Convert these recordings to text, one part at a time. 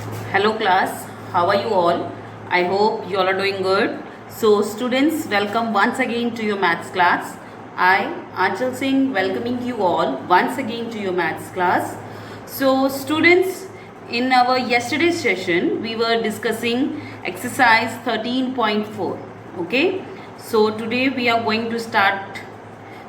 Hello class, how are you all? I hope you all are doing good. So students, welcome once again to your maths class. I, Achal Singh, welcoming you all once again to your maths class. So students, in our yesterday's session, we were discussing exercise 13.4. Okay, so today we are going to start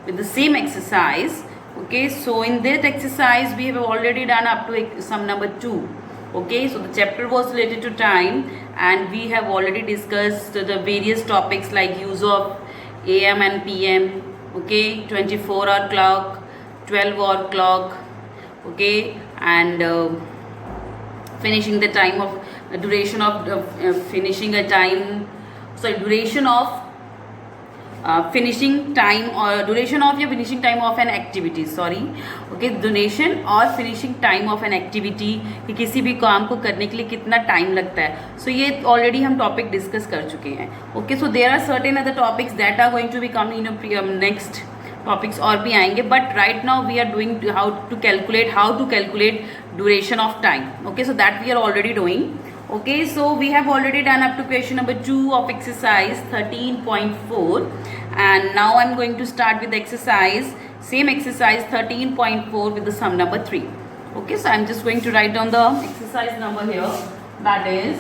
with the same exercise. Okay, so in that exercise we have already done up to sum number 2. Okay, so the chapter was related to time and we have already discussed the various topics like use of AM and PM. Okay, 24-hour clock, 12-hour clock. Okay, and finishing the time of duration of finishing a time, sorry, duration of finishing time or duration of या finishing time of an activity, sorry, okay, duration और finishing time of an activity कि किसी भी काम को करने के लिए कितना टाइम लगता है. So ये ऑलरेडी हम टॉपिक डिस्कस कर चुके हैं. Okay, so there are certain other topics that are going to be coming in next topics और भी आएंगे, but right now we are doing how to calculate duration of time. Okay, so that we are already doing. Okay, so we have already done up to question number 2 of exercise 13.4 and now I'm going to start with the exercise, same exercise 13.4 with the sum number 3. Okay, so I'm just going to write down the exercise number here, that is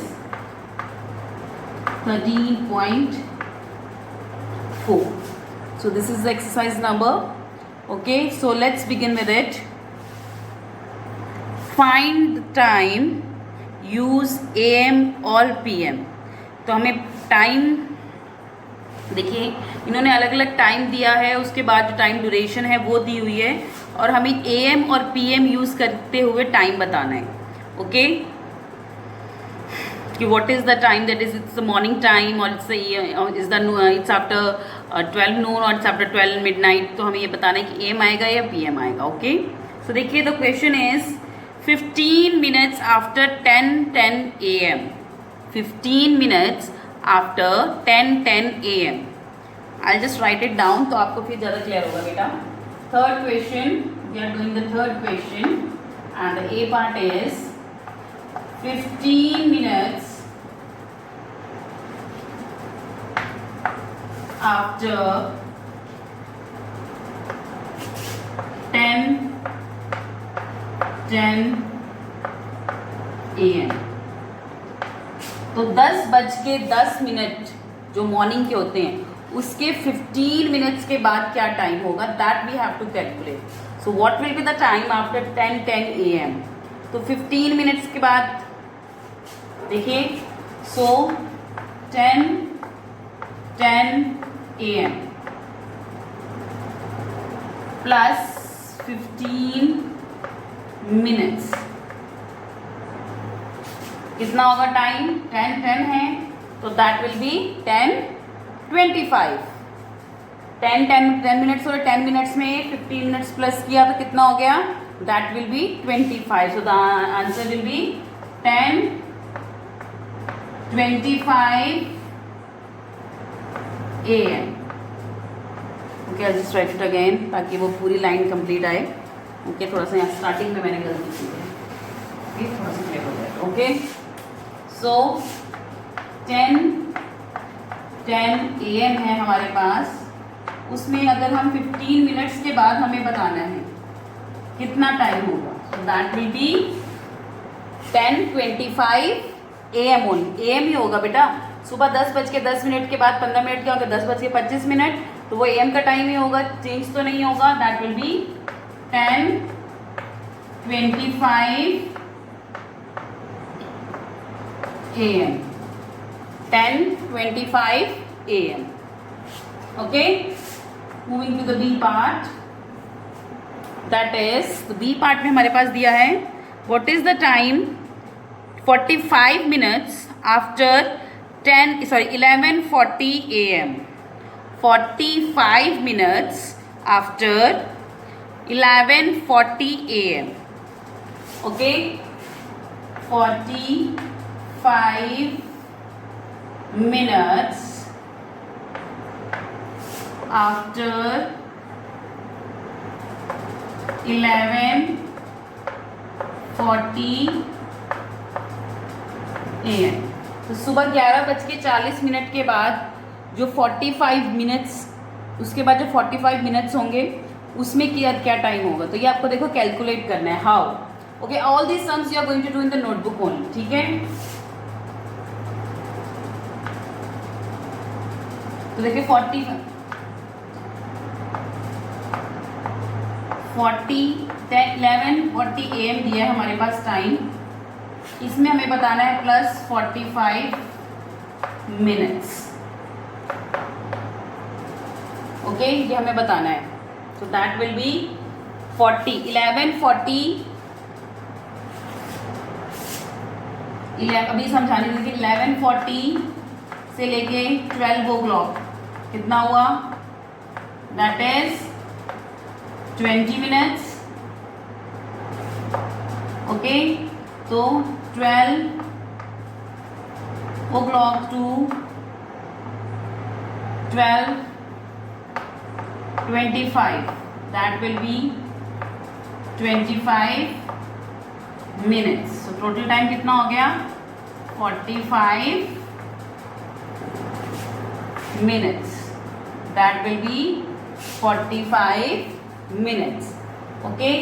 13.4. So this is the exercise number. Okay, so let's begin with it. Find the time, use AM और PM. तो हमें time, देखिए इन्होंने अलग अलग time दिया है, उसके बाद जो टाइम ड्यूरेशन है वो दी हुई है और हमें AM और PM यूज़ करते हुए टाइम बताना है. ओके, कि what is the time, that is it's the morning time और इट्स आफ्टर 12 नून और इट्स आफ्टर 12 मिडनाइट. तो हमें ये बताना है कि AM आएगा या PM आएगा. ओके, सो देखिए the question is 15 minutes after 10:10 AM. 15 minutes after 10:10 AM. I'll just write it down तो आपको फिर ज़्यादा क्लियर होगा बेटा. Third question, we are doing the third question and the A part is 15 minutes after 10:10 AM. तो 10:10 जो morning के होते हैं उसके 15 मिनट्स के बाद क्या टाइम होगा, that we have to calculate. So what will be the time after 10:10 AM. तो 15 मिनट्स के बाद देखिए, सो 10:10 AM प्लस 15 मिनट्स कितना होगा टाइम, 10:10 है तो दैट विल बी 10:25. 10 मिनट्स और 10 मिनट्स में 15 मिनट्स प्लस किया तो कितना हो गया, that will B 25. So the answer will B 10:25 AM. Okay, I just right it again ताकि वो पूरी लाइन कंप्लीट आए. ओके, थोड़ा सा यहाँ स्टार्टिंग में मैंने गलती की है. ओके, थोड़ा सा क्लियर हो जाए. ओके, सो 10:10 AM है हमारे पास. उसमें अगर हम 15 मिनट्स के बाद हमें बताना है कितना टाइम होगा, तो that will B 10:25 AM only. AM ही होगा बेटा. सुबह 10:10 के बाद 15 मिनट क्या होगा, 10:25, तो वो AM का टाइम ही होगा, चेंज तो नहीं होगा. That will B 10:25 AM. 10:25 AM. Okay, moving to the B part, that is the B part में हमारे पास दिया है what is the time 45 minutes after 11:40 AM. 45 minutes after 11:40 AM. Okay, 45 minutes after 11:40 AM। तो सुबह 11:40 के बाद जो 45 मिनट्स, उसके बाद जो 45 मिनट्स होंगे उसमें क्या टाइम होगा, तो ये आपको देखो कैलकुलेट करना है। How? Okay, all these sums you are going to do in the notebook only, ठीक है। तो देखिए 40 11:40 AM दिया है हमारे पास टाइम, इसमें हमें बताना है प्लस 45 मिनट्स। ओके, ये हमें बताना है। सो दैट विल बी 11:40 अभी समझाने दीजिए। 11:40 से लेके 12 o'clock कितना हुआ? That is 20 minutes. ओके, तो 12 o'clock to 12:25, that will be 25 minutes. So total time कितना हो गया? 45 minutes. That will be 45 minutes. Okay?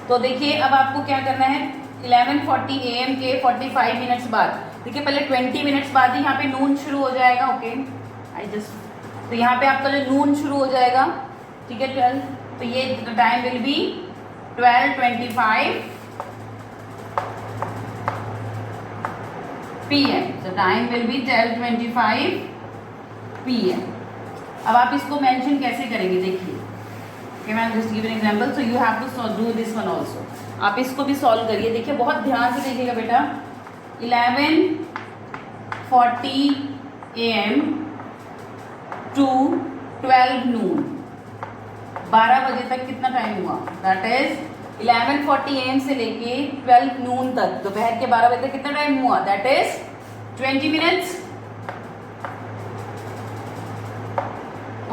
तो देखिए अब आपको क्या करना है, 11:40 AM के 45 मिनट्स बाद, देखिए पहले 20 मिनट्स बाद ही यहाँ पे नून शुरू हो जाएगा। ओके, तो यहाँ पे आपका जो नून शुरू हो जाएगा, ठीक है, 12, तो ये time will be 12:25 PM। so time will be 12:25 PM। अब आप इसको मेंशन कैसे करेंगे, देखिए। ओके, मैं just give an example, so you have to do this one also. आप इसको भी सॉल्व करिए, देखिए बहुत ध्यान से देखिएगा बेटा। 11:40 AM टू 12 नून, 12 बजे तक कितना टाइम हुआ? दैट इज 11:40 AM से लेके 12 नून तक, दोपहर के 12 बजे तक कितना टाइम हुआ? That is 20 minutes.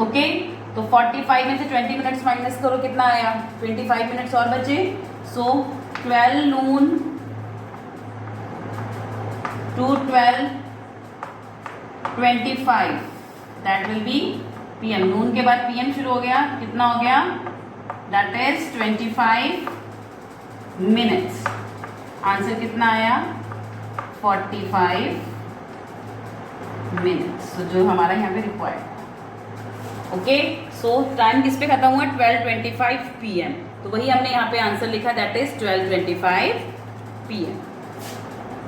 ओके, तो 45 में से 20 मिनट्स माइनस करो, कितना आया? 25 मिनट्स और बचे। So 12 noon to 12:25, that will be PM। Noon के बाद PM शुरू हो गया, कितना हो गया? That is 25 minutes. आंसर कितना आया? 45 मिनट्स। तो जो हमारा यहाँ पे रिक्वायर्ड। ओके, सो टाइम किस पे खत्म हुआ? 12:25 PM। तो वही हमने यहाँ पे आंसर लिखा, दैट इज 12:25 PM।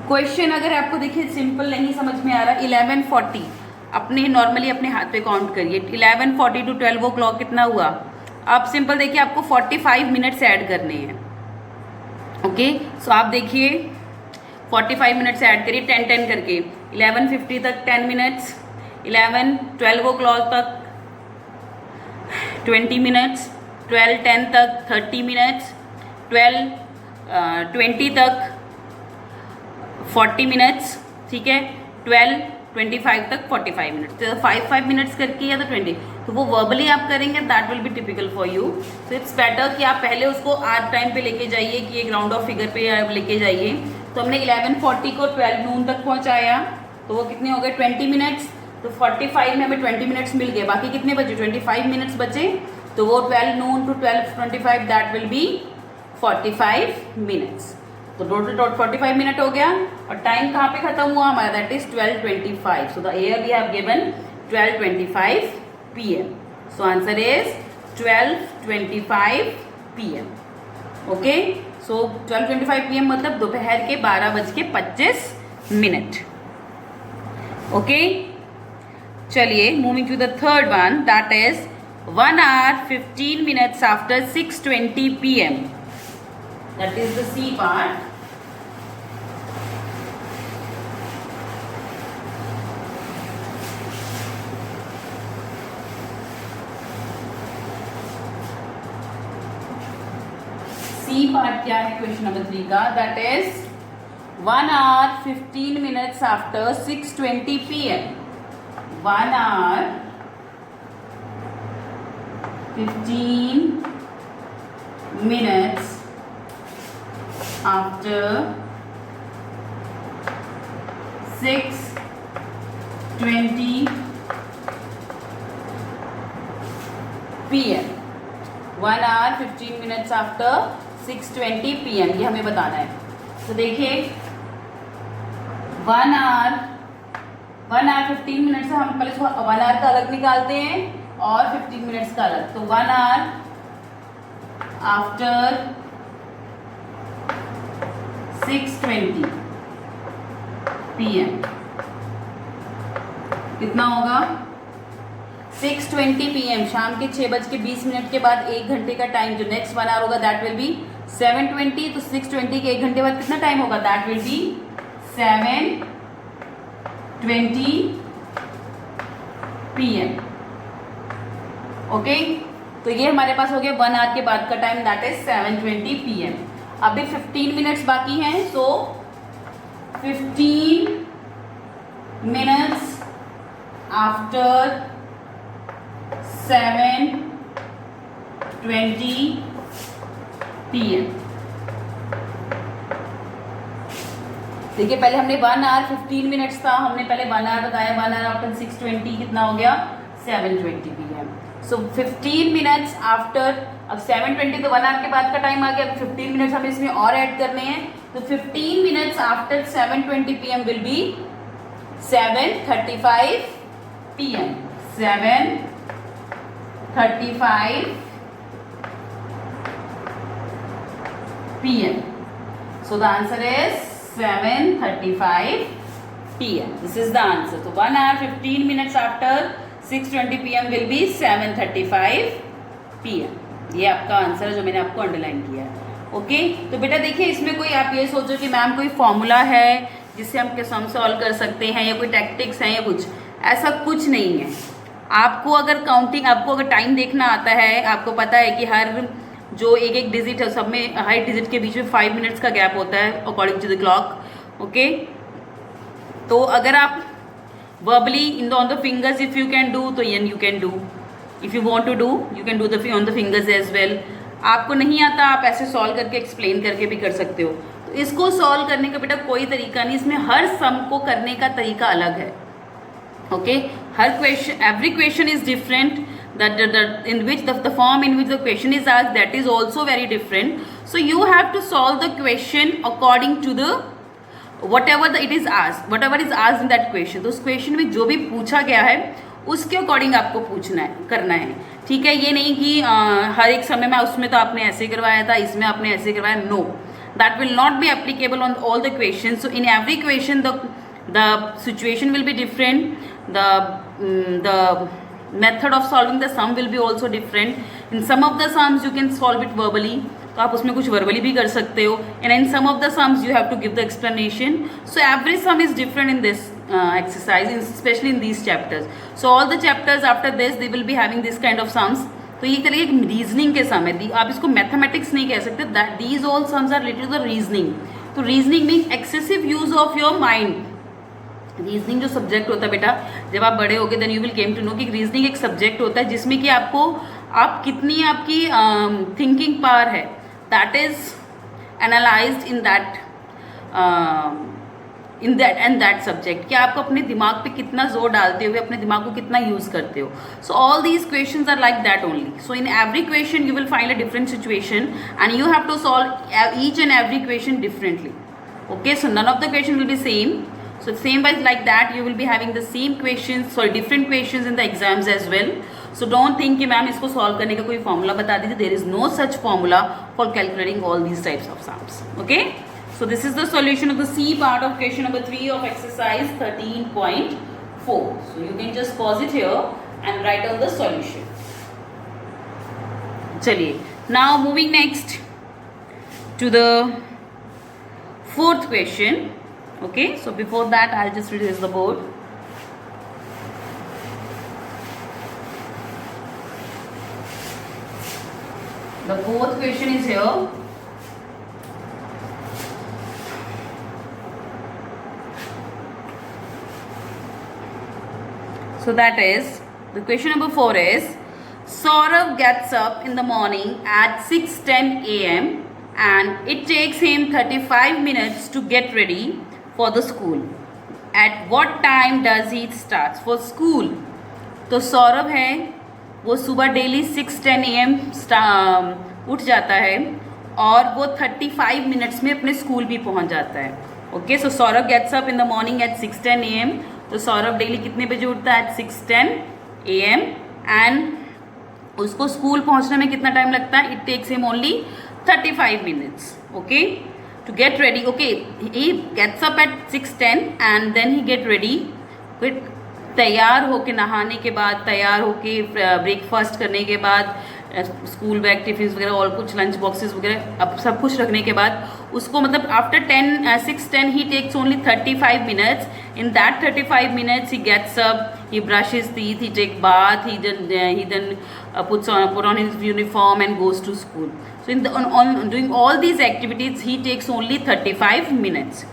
क्वेश्चन अगर आपको देखिए सिंपल नहीं समझ में आ रहा, 11:40 अपने नॉर्मली अपने हाथ पे काउंट करिए। 11:40 टू 12 o'clock कितना हुआ? आप सिंपल देखिए, आपको 45 मिनट्स ऐड करने हैं। ओके, सो आप देखिए 45 मिनट्स ऐड करिए 10-10 करके। 11:50 तक 10 मिनट्स, 12 o'clock तक 20 मिनट्स, 12:10 तक 30 मिनट्स, 12:20 तक 40 मिनट्स, ठीक है, 12:25 तक 45 मिनट्स। तो 5 मिनट्स करके या तो 20, तो वो वर्बली आप करेंगे, that will B typical for you. So it's better कि आप पहले उसको आज टाइम पे लेके जाइए, कि एक राउंड ऑफ फिगर पे आप लेके जाइए। तो हमने 11:40 को 12 नून तक पहुंचाया, तो वो कितने हो गए? 20 मिनट्स। तो 45 में हमें 20 मिनट्स मिल गए, बाकी कितने बचे? 25 मिनट्स बचे। तो वो 12 noon to 12:25, that will be 45 minutes. तो टोटल 45 मिनट हो गया, और टाइम कहाँ पे खत्म हुआ हमारा? That is 12:25। So the air we have given 12:25 PM। So answer is 12:25 PM। Okay, so 12:25 PM मतलब दोपहर के 12:25 मिनट। ओके, चलिए moving to the third one, that is 1 hour 15 minutes after 6:20 PM। That is the C part. C part क्या है question number 3 का? That is 1 hour 15 minutes after 6:20 PM। 1 hour 15 minutes after 6:20 PM, 1 hour 15 minutes after 6:20 PM, ये हमें बताना है। तो देखिए 1 hour 15 minute से हम पहले इसको 1 hour का अलग निकालते हैं और 15 मिनट्स का अलग। तो 1 hour आफ्टर 6:20 PM कितना होगा? 6:20 PM, शाम के 6:20 के बाद 1 घंटे का टाइम जो नेक्स्ट 1 hour होगा दैट विल बी 7:20। तो 6:20 के 1 घंटे बाद कितना टाइम होगा? That will B 7:20 PM। Okay, तो ये हमारे पास हो गया 1 hour के बाद का टाइम, दैट इज 7:20 PM। अभी 15 मिनट्स बाकी हैं, सो 15 मिनट्स आफ्टर 7:20 PM। देखिए पहले हमने 1 hour 15 मिनट्स था, हमने पहले 1 hour बताया। 1 hour आफ्टर 6:20 कितना हो गया? 7:20 PM। सो 15 मिनट्स आफ्टर, अब 7:20 तो 1 hour के बाद का टाइम आ गया। 15 मिनट्स हमें इसमें और ऐड करने हैं, तो 15 minutes after 7:20 PM will be 7:35 PM। 7:35 PM। So the answer is 7:35 PM. This is the answer. So 1 hour 15 minutes after 6:20 PM will be 7:35 PM. ये आपका आंसर है जो मैंने आपको अंडरलाइन किया है। ओके, तो बेटा देखिए इसमें कोई आप ये सोचो कि मैम कोई फॉर्मूला है जिससे हम सम सॉल्व कर सकते हैं या कोई टैक्टिक्स हैं या कुछ, ऐसा कुछ नहीं है। आपको अगर काउंटिंग, आपको अगर टाइम देखना आता है, आपको पता है कि हर जो एक एक डिजिट है सब में हर डिजिट के बीच में 5 मिनट्स का गैप होता है according to the clock. Okay, तो अगर आप verbally in on the fingers if you can do, तो you can do, if you want to do you can do the on the fingers as well. आपको नहीं आता आप ऐसे solve करके एक्सप्लेन करके भी कर सकते हो। तो इसको सॉल्व करने का बेटा कोई तरीका नहीं, इसमें हर सम को करने का तरीका अलग है। Okay, her question, every question is different, that in which the form in which the question is asked, that is also very different. So you have to solve the question according to the whatever it is asked, whatever is asked in that question। तो उस question में जो भी पूछा गया है उसके according आपको पूछना है, करना है। ठीक है, ये नहीं कि हर एक समय में उसमें तो आपने ऐसे करवाया था, इसमें आपने ऐसे करवाया। No, that will not be applicable on all the questions. So in every question the situation will be different, the method of solving the sum will be also different. In some of the sums you can solve it verbally, तो आप उसमें कुछ verbally भी कर सकते हो, and in some of the sums you have to give the explanation. So every sum is different in this exercise, especially in these chapters. So all the chapters after this they will be having this kind of sums. तो ये तरह एक reasoning के सम है, आप इसको mathematics नहीं कह सकते। That these all sums are related to the reasoning. तो reasoning mean excessive use of your mind. Reasoning जो सब्जेक्ट होता है बेटा, जब आप बड़े होगे then you will came to know कि रीजनिंग एक सब्जेक्ट होता है जिसमें कि आपको आप कितनी आपकी थिंकिंग पावर है, that is analysed in that and that subject. कि आपको अपने दिमाग पे कितना जोर डालते हो, अपने दिमाग को कितना यूज करते हो। So all these questions are like that only. So in every question you will find a different situation and you have to solve each and every question differently. Okay, so none of the question will be same. So same wise like that you will be having the same questions, sorry different questions in the exams as well. So don't think कि ma'am इसको solve करने का कोई formula बता दीजिए. There is no such formula for calculating all these types of sums. Okay? So this is the solution of the C part of question number 3 of exercise 13.4. So you can just pause it here and write down the solution. चलिए, now moving next to the fourth question. Okay, so before that I'll just erase the board. The fourth question is here. So that is, the question number 4 is, Saurav gets up in the morning at 6:10 AM and it takes him 35 minutes to get ready for the school. Eight what time does he start for school. तो सौरभ है वो सुबह daily 6:10 AM उठ जाता है और वो 35 minutes में अपने स्कूल भी पहुंच जाता है। Okay, so Saurabh gets up in the morning at 6:10 AM। तो सौरभ डेली कितने बजे उठता है? At 6:10 AM। एंड उसको स्कूल पहुंचने में कितना टाइम लगता है? It takes him only 35 minutes. Okay, to get ready. Okay, he gets up at 6:10 and then he get ready. फिर तैयार होके, नहाने के बाद, तैयार होके, ब्रेकफास्ट करने के बाद, स्कूल बैग, टिफिन वगैरह और कुछ लंच बॉक्सेस वगैरह अब सब कुछ रखने के बाद उसको मतलब after 6:10 he takes only 35 minutes. In that 35 minutes he gets up, he brushes teeth, he take bath, he then put on his uniform and goes to school. So in on doing all these activities he takes only 35 minutes.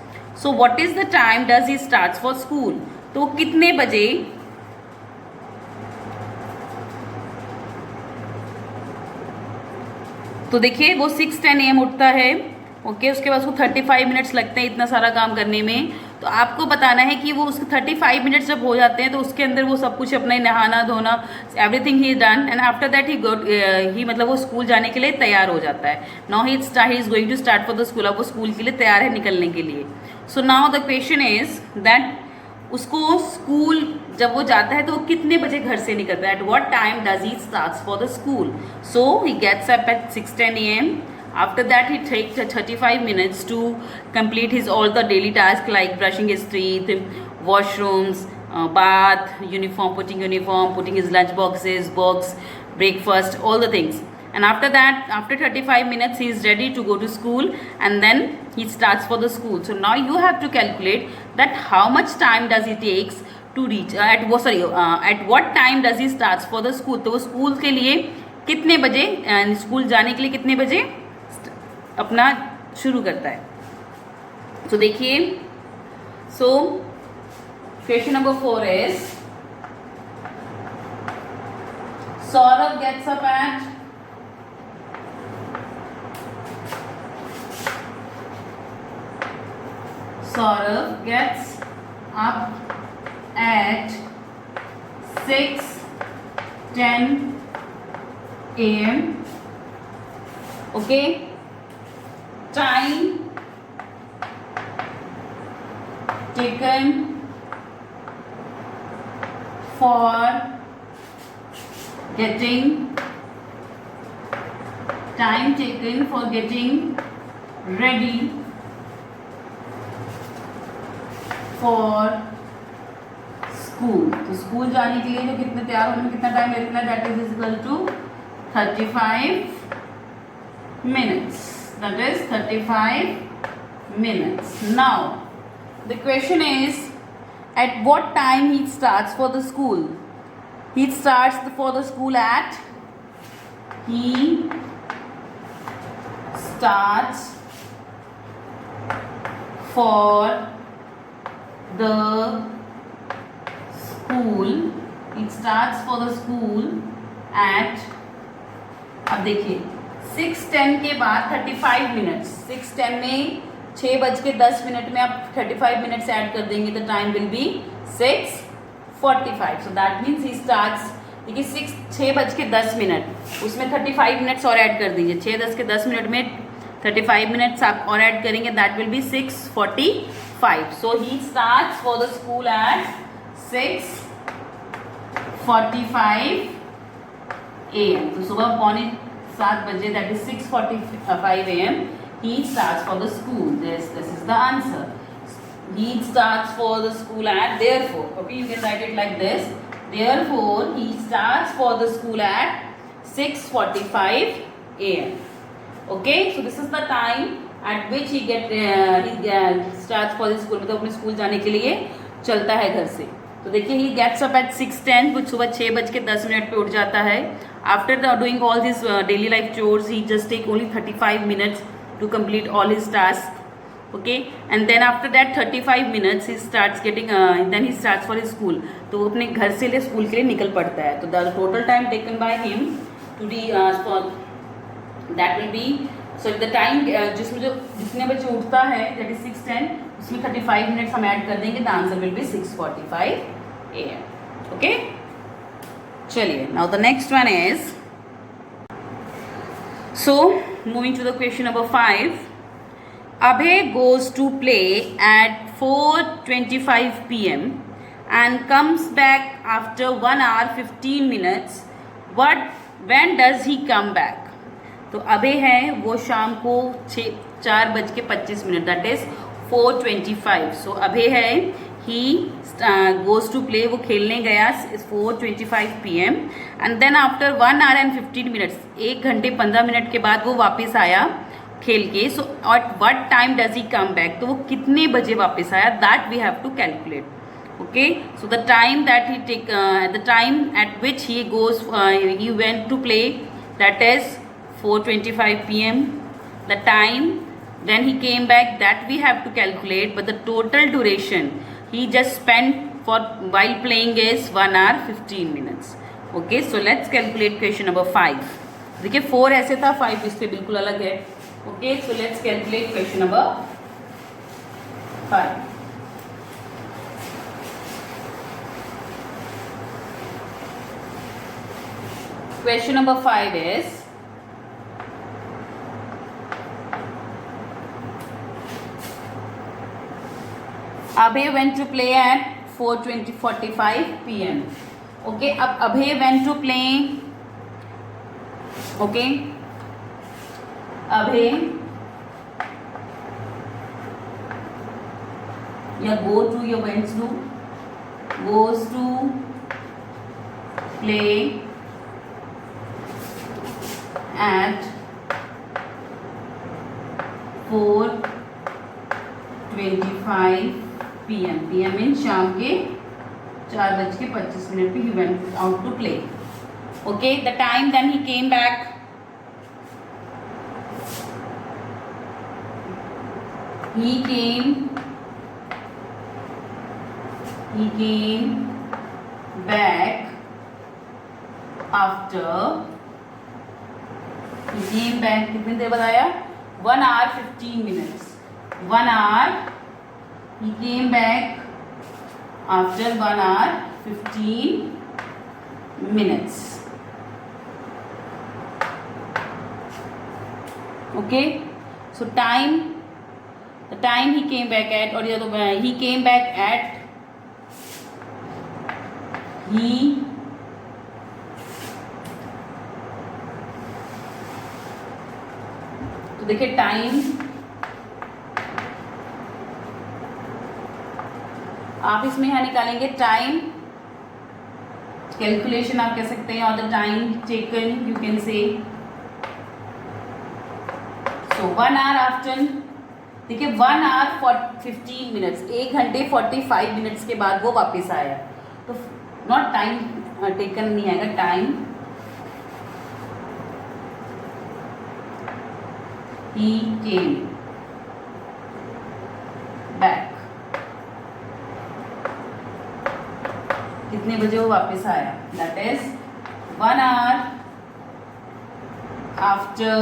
So what is the time does he starts for school? तो कितने बजे तो देखिए वो 6:10 AM उठता है। Okay, उसके बाद उसको 35 मिनट्स लगते हैं इतना सारा काम करने में। तो आपको बताना है कि वो उसके 35 मिनट्स जब हो जाते हैं तो उसके अंदर वो सब कुछ अपना नहाना धोना everything he done and after that he मतलब वो स्कूल जाने के लिए तैयार हो जाता है। Now he is going to start for the school. अब वो स्कूल के लिए तैयार है निकलने के लिए। So now the question is that उसको स्कूल जब वो जाता है तो वो कितने बजे घर से निकलता है? At what time does he starts for the school? So he gets up at 6:10 AM. After that he takes 35 minutes to complete his all the daily tasks like brushing his teeth, washrooms, bath, putting his lunch boxes, box, breakfast, all the things. And after that, after 35 minutes, he is ready to go to school and then he starts for the school. So now you have to calculate that how much time does it takes to reach at what time does he starts for the school. तो वो school के लिए कितने बजे school जाने के लिए कितने बजे अपना शुरू करता है? तो देखिए, so question number 4 is Saurabh gets up at Saurav gets up at 6:10 AM. Okay, time taken for getting ready for school. तो स्कूल जाने के लिए जो कितने तैयार होने में कितना टाइम लगता है? That is equal to 35 minutes. That is 35 minutes. Now the question is at what time he starts for the school? He starts for the school at it starts for the school at, अब देखिए 6:10 के बाद 35 minutes, 6:10 में 6:10 में आप 35 minutes add कर देंगे तो time will be 6:45। So that means he starts, देखिए 6:10 उसमें 35 मिनट्स और ऐड कर दीजिए। 6:10 में 35 मिनट्स आप और ऐड करेंगे, that will be 6:45। So he starts for the school eight 6:45 AM। तो सुबह 6:45 that is 6:45 AM he starts for the school. This is the answer. He starts for the school at, therefore, okay, you can write it like this. Therefore, he starts for the school at 6:45 AM. Okay, so this is the time at which he starts for the school. मतलब अपने school जाने के लिए चलता है घर से। तो देखिए ही गेट्स अप एट 6:10, कुछ सुबह 6:10 पे उठ जाता है। After doing all this daily life chores he just take only 35 minutes to complete all his tasks. Okay, and then after that 35 minutes he starts then he starts for his school. तो वो अपने घर से ले school के लिए निकल पड़ता है। तो the total time taken by him to the that will be, so the time जिसमें जो जितने बजे उठता है that is 6:10, उसमें 35 मिनट्स हम ऐड कर देंगे, the answer will be 6:45 AM. Okay, चलिए, now the next one is, so moving to the question number 5. Abhay goes to play at 4:25 PM and comes back after 1 hour 15 minutes. When does he come back? तो अभय है वो शाम को 4:25, that is 4:25. सो अभय है, he goes to play, वो खेलने गया 4:25 PM and then after 1 hour and 15 minutes, 1 घंटे 15 मिनट के बाद वो वापस आया खेल के. So at what time does he come back, तो वो कितने बजे वापस आया, that we have to calculate. Okay, so the time that he the time at which he goes, he went to play, that is 4:25 PM. The time then he came back, that we have to calculate, but the total duration he just spent for while playing is 1 hour 15 minutes. Okay, so let's calculate question number 5. देखिए 4 ऐसे था, 5 इससे बिल्कुल अलग है. Okay, so let's calculate question number 5. Question number 5 is, Abhay went to play at 4:45 PM. Okay, अब Abhay went to play. Okay, Abhay या go to या went to, goes to play at 4:25 PM. PM mean शाम के 4:25 पे he went out to play. Okay, the time then he came back, he came back after, he came back कितनी देर बताया, 1 hour 15 minutes. 1 hour, he came back after 1 hour 15 minutes. Okay, so time, the time he came back at, or he came back at, he तो देखिए time आप इसमें यहाँ निकालेंगे, time calculation आप कह सकते हैं, और the time taken you can say. So 1 hour after, देखिए 1 hour 15 minutes, 1 घंटे 45 मिनट्स के बाद वो वापस आया. तो नॉट टाइम टेकन नहीं आएगा, टाइम he came back. कितने बजे वो वापस आया, that is 1 hour after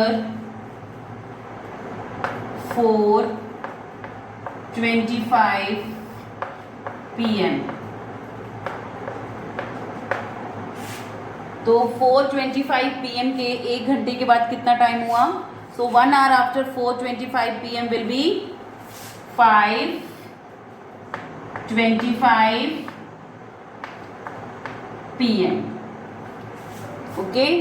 4:25 PM. तो 4:25 PM के 1 घंटे के बाद कितना टाइम हुआ, so 1 hour after 4:25 PM will be 5:25 PM. Okay,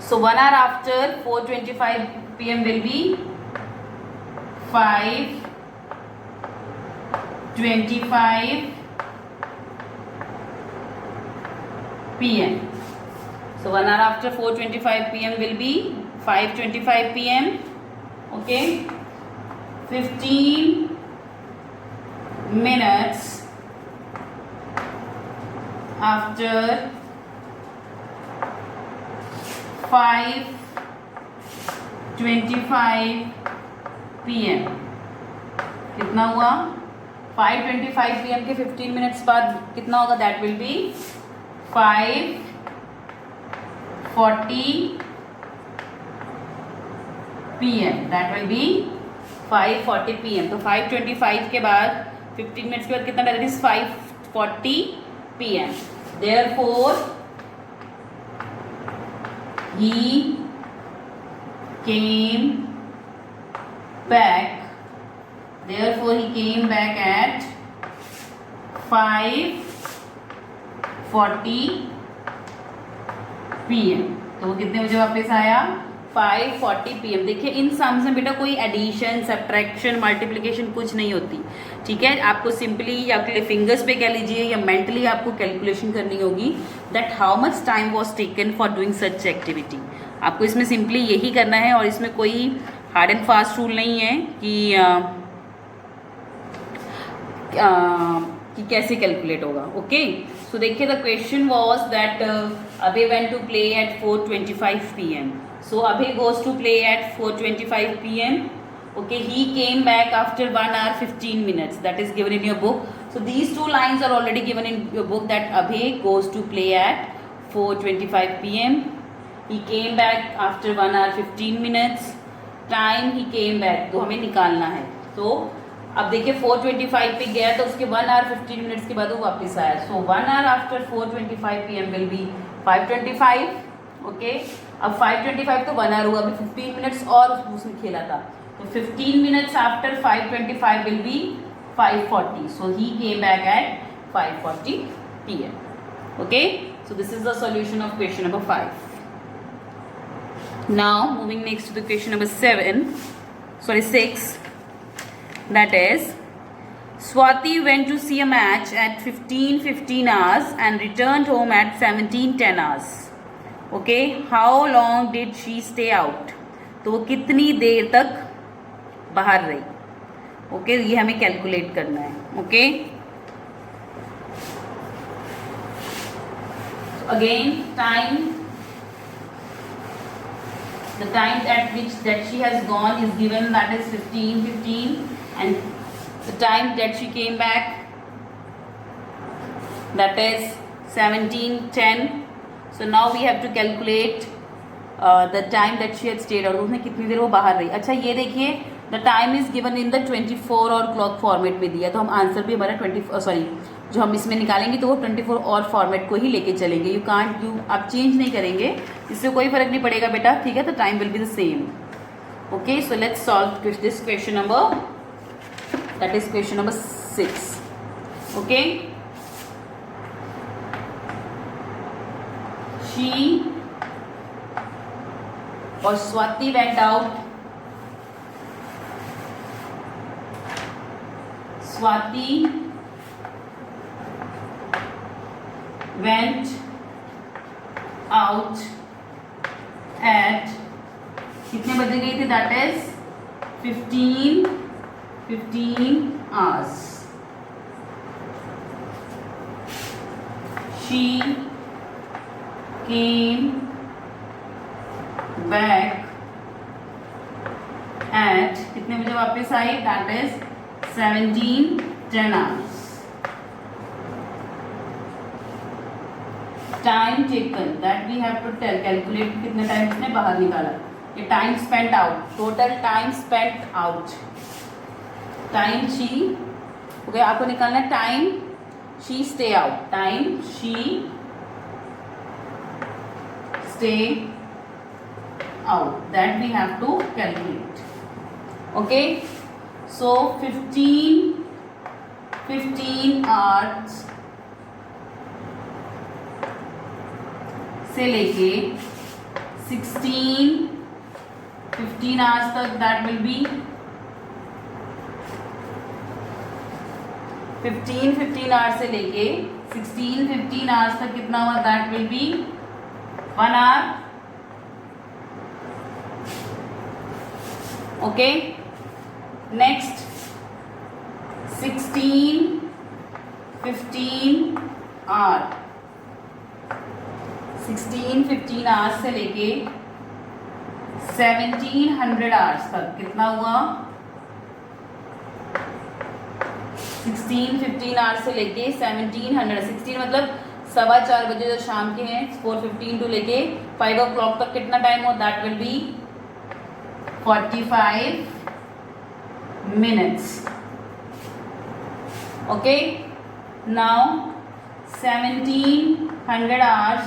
so 1 hour after 4:25 PM will be 5:25 PM. So 1 hour after 4:25 PM will be 5:25 PM. Okay, 15 minutes after 5:25 PM. कितना हुआ, 5:25 PM के 15 मिनट्स बाद कितना होगा, that will be 5:40 PM. That will be 5:40 PM, तो 5:25 के बाद 15 minutes के बाद कितना, that is 5:40 PM. Therefore he came back. Therefore he came back at 5:40 PM. तो वो कितने बजे वापस आया, 5:40 PM. देखिए इन सम्स में बेटा कोई एडिशन, सब्ट्रैक्शन, मल्टीप्लिकेशन कुछ नहीं होती, ठीक है. आपको सिंपली या फिंगर्स पे कह लीजिए या मेंटली आपको कैलकुलेशन करनी होगी that how much time was taken for doing such activity. आपको इसमें सिंपली यही करना है और इसमें कोई हार्ड एंड फास्ट रूल नहीं है कि कैसे कैलकुलेट होगा. ओके, सो देखिए the question was that Abhay went to play at 4:25 PM. So Abhay goes to play at 4:25 PM. Okay, he came back after 1 hour 15 minutes. That is given in your book. So these two lines are already given in your book that Abhay goes to play at 4:25 PM. He came back after 1 hour 15 minutes. Time he came back, तो हमें निकालना है. तो अब देखिए 4:25 पे गया तो उसके 1 hour 15 minutes के बाद वो वापस आया. So 1 hour after 4:25 PM will be 5:25. Okay, अब 5:25 तो 1 hour हुआ, अभी 15 मिनट्स और उसने खेला था, तो 15 minutes after 5:25 will be 5:40. So he came back at 5:40 PM. Okay, so this is the solution of question number 5. Now moving next to the question number 6. That is Swati went to see a match at 15:15 hours and returned home at 17:10 hours. Okay, how long did she stay out, तो वो कितनी देर तक बाहर रही. Okay, ये हमें calculate करना है. Okay, again time, the time eight which that she has gone is given, that is 15:15, and the time that she came back that is 17:10. So now we have to calculate the time that she had stayed out. उसने कितनी देर वो बाहर रही. अच्छा ये देखिए the time is given in the 24 और clock format में दिया, तो हम आंसर भी हमारा 20 जो हम इसमें निकालेंगे तो वो 24 और फॉर्मेट को ही लेके चलेंगे. आप चेंज नहीं करेंगे, इससे कोई फर्क नहीं पड़ेगा बेटा, ठीक है. तो time will be the same. Okay, so let's solve this question number, that is question number 6. Okay, she or Swati went out. Swati went out at कितने बजे गई थी, that is 15:15 hours. She came back at कितने बजे वापस आई, that is 17:10 hours. Time taken, that we have to calculate कितने time उसने बाहर निकाला. ये time spent out, total time spent out, time she, okay, आपको निकालना है time she stay out, time she stay out, that we have to calculate. Okay, so 15 hours से लेके 15 hours तक, that will be 15 hours से लेके 15 hours तक कितना हुआ, that will be 1 hour. Okay, next 16-15 hour, 16-15 hours से लेके 1700 hours तक कितना हुआ, 16-15 hours से लेके 1700, 16 मतलब 4:15 बजे जो शाम के हैं, 4:15 टू लेके 5 o'clock तक कितना टाइम हो, that will be 45 minutes. Okay, now 1700 hours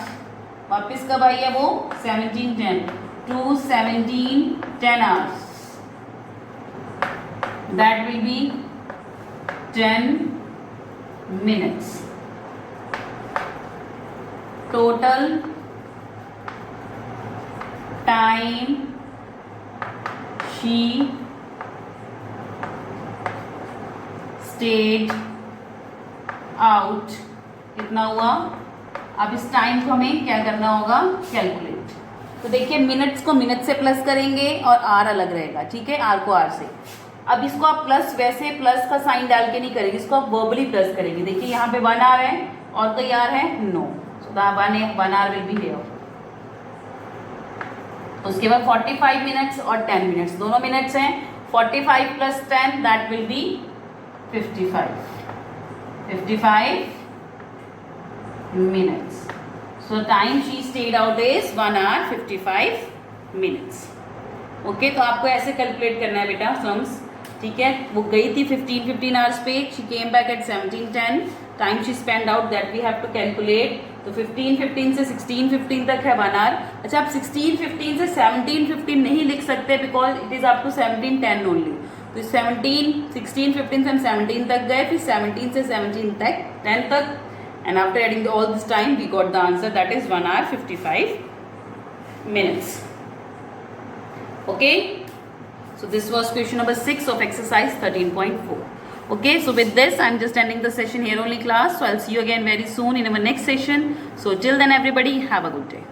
वापस कब आई है वो 1710 to 1710 hours. That will be 10 minutes. Total time she stayed out कितना हुआ. अब इस टाइम को हमें क्या करना होगा, कैलकुलेट. तो देखिए मिनट्स को मिनट से प्लस करेंगे और आर अलग रहेगा, ठीक है, आर को आर से. अब इसको आप प्लस, वैसे प्लस का साइन डाल के नहीं करेंगे, इसको आप वर्बली प्लस करेंगे. देखिए यहाँ पे 1 आर है और कोई आर है, no. So the 1 hour will be here. उसके बाद 45 मिनट्स और 10 मिनट्स दोनों मिनट्स हैं. 45 plus 10 that will B 55 minutes. So time she stayed out is 1 hour 55 minutes. Okay, तो आपको ऐसे कैलकुलेट करना है बेटा सम्स, ठीक है. वो गई थी 15 आवर्स पे, she came back at 1710. Time she spend out that we have to calculate. तो 15 से 16:15 तक है 1 आवर. अच्छा, आप 16:15 से 17:15 नहीं लिख सकते because it is up to 17:10 only. तो 16:15 से हम 17 तक गए, फिर 17 से 17 तक 10 तक, and after adding all this time we got the answer, that is 1 hour 55 minutes. Okay, so this was question number 6 of exercise 13.4. Okay, so with this I'm just ending the session here only class. So I'll see you again very soon in our next session. So till then everybody have a good day.